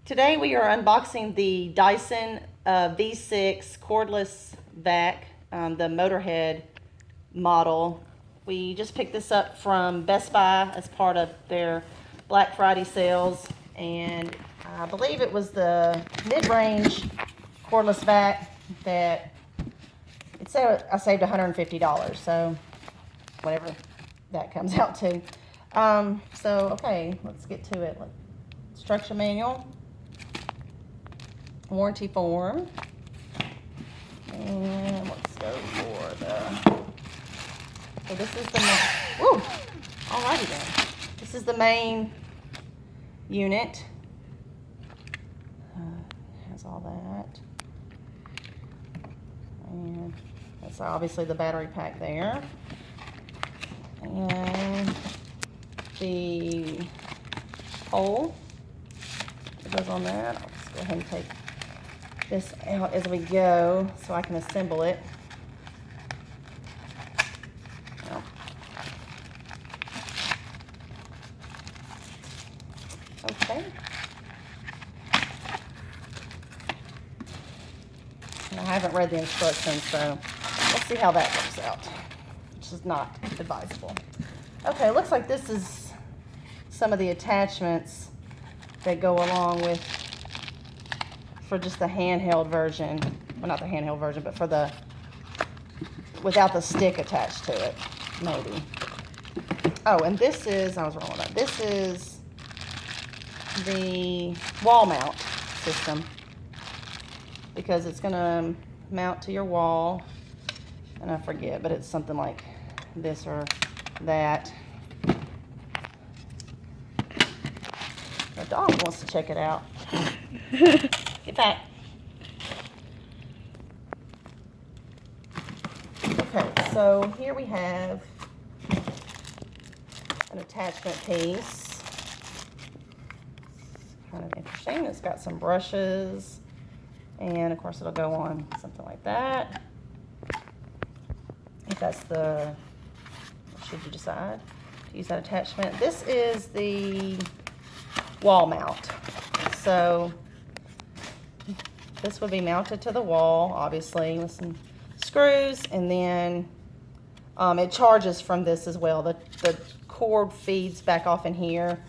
Today we are unboxing the Dyson V6 cordless vac, the Motorhead model. We just picked this up from Best Buy as part of their Black Friday sales, and I believe it was the mid-range cordless vac that it said I saved $150, so whatever that comes out to. Okay, let's get to it. Instruction manual, warranty form, and let's go for so this is the woo, alrighty then. This is the main unit. Has all that, and that's obviously the battery pack there, and the hole that goes on that. I'll just go ahead and take this out as we go so I can assemble it. Okay. And I haven't read the instructions, so let's see how that works out, which is not advisable. Okay, looks like this is some of the attachments that go along with for just the handheld version. Well, not the handheld version, but for the without the stick attached to it, maybe. Oh, and this is, I was wrong with that. This is the wall mount system, because it's gonna mount to your wall, and I forget, but it's something like this or that. The dog wants to check it out. Get back. Okay, so here we have an attachment piece. Kind of interesting. It's got some brushes, and of course it'll go on something like that. If that's the, should you decide to use that attachment. This is the wall mount. So this would be mounted to the wall, obviously, with some screws, and then it charges from this as well. The cord feeds back off in here,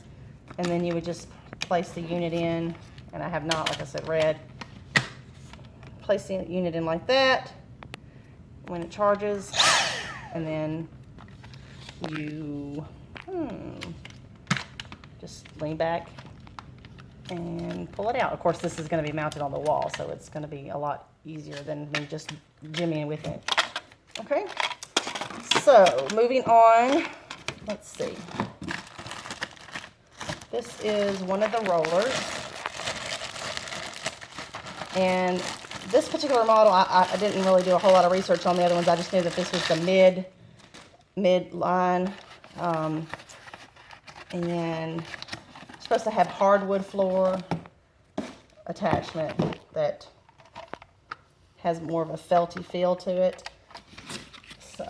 and then you would just place the unit in, and I have not, like I said, read. Place the unit in like that when it charges, and then you just lean back and pull it out. Of course, this is going to be mounted on the wall, so it's going to be a lot easier than me just jimmying with it. Okay, so moving on, let's see. This is one of the rollers, and this particular model, I didn't really do a whole lot of research on the other ones. I just knew that this was the mid line, and it's supposed to have hardwood floor attachment that has more of a felty feel to it. So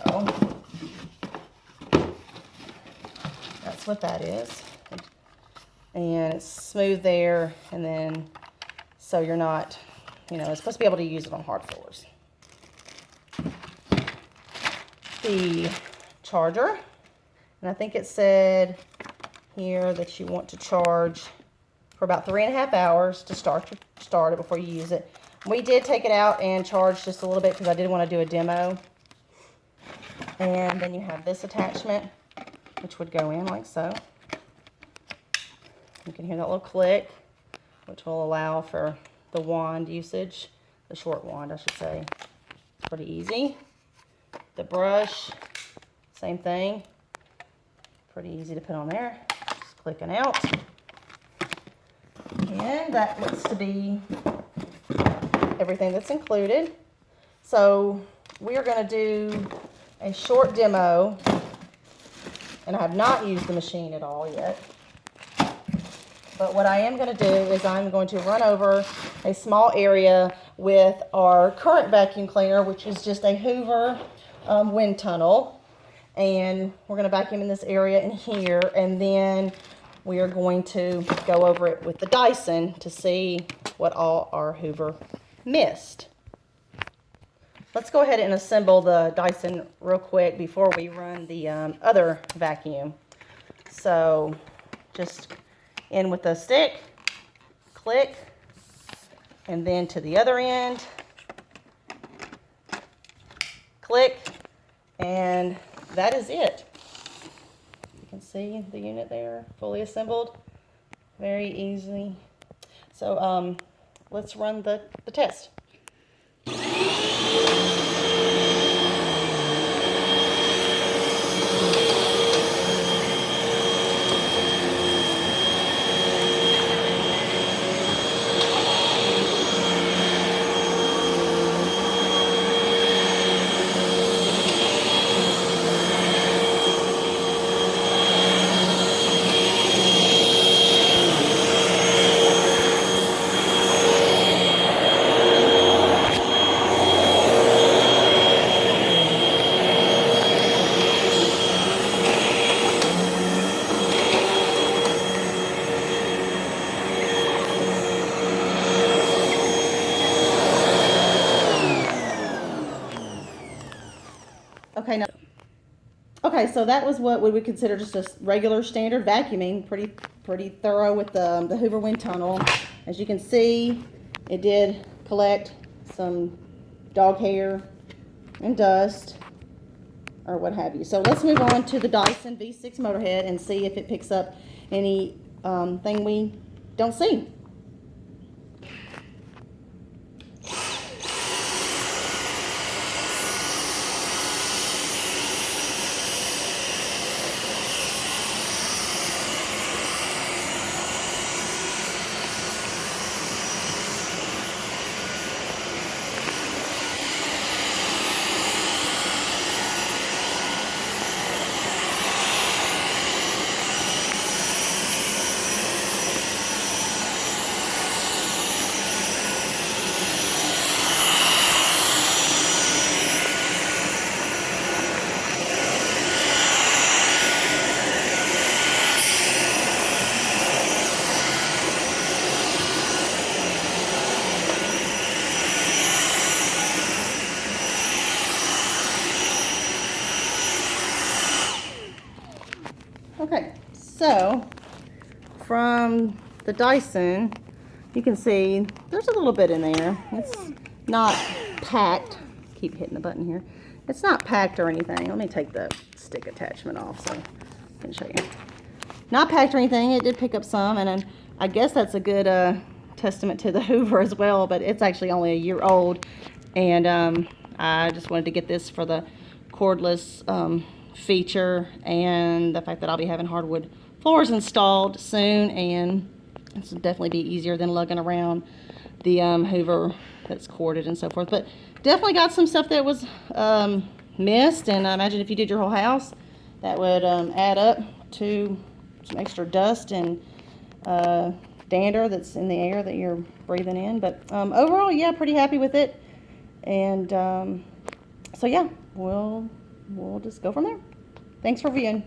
that's what that is, and it's smooth there, and then so you're not, you know, it's supposed to be able to use it on hard floors. The charger, and I think it said here that you want to charge for about 3.5 hours to start it before you use it. We did take it out and charge just a little bit because I did want to do a demo. And then you have this attachment, which would go in like so. You can hear that little click, which will allow for the wand usage, the short wand, I should say. Pretty easy. The brush, same thing. Pretty easy to put on there. Just clicking out. And that looks to be everything that's included. So we are going to do a short demo, and I have not used the machine at all yet. But what I am going to do is I'm going to run over a small area with our current vacuum cleaner, which is just a Hoover wind tunnel. And we're going to vacuum in this area in here, and then we are going to go over it with the Dyson to see what all our Hoover missed. Let's go ahead and assemble the Dyson real quick before we run the other vacuum. So just in with the stick, click, and then to the other end, click, and that is it. You can see the unit there, fully assembled, very easy. So let's run the test. Okay, so that was what we would consider just a regular standard vacuuming, pretty thorough with the Hoover wind tunnel. As you can see, it did collect some dog hair and dust or what have you. So let's move on to the Dyson V6 Motorhead and see if it picks up any thing we don't see. Okay, so from the Dyson, you can see there's a little bit in there. It's not packed. Keep hitting the button here. It's not packed or anything. Let me take the stick attachment off so I can show you. Not packed or anything. It did pick up some, and I guess that's a good testament to the Hoover as well, but it's actually only a year old, and I just wanted to get this for the cordless feature and the fact that I'll be having hardwood floors installed soon, and this will definitely be easier than lugging around the Hoover that's corded and so forth. But definitely got some stuff that was missed, and I imagine if you did your whole house, that would add up to some extra dust and dander that's in the air that you're breathing in. But overall, yeah, pretty happy with it. And so yeah, we'll just go from there. Thanks for viewing.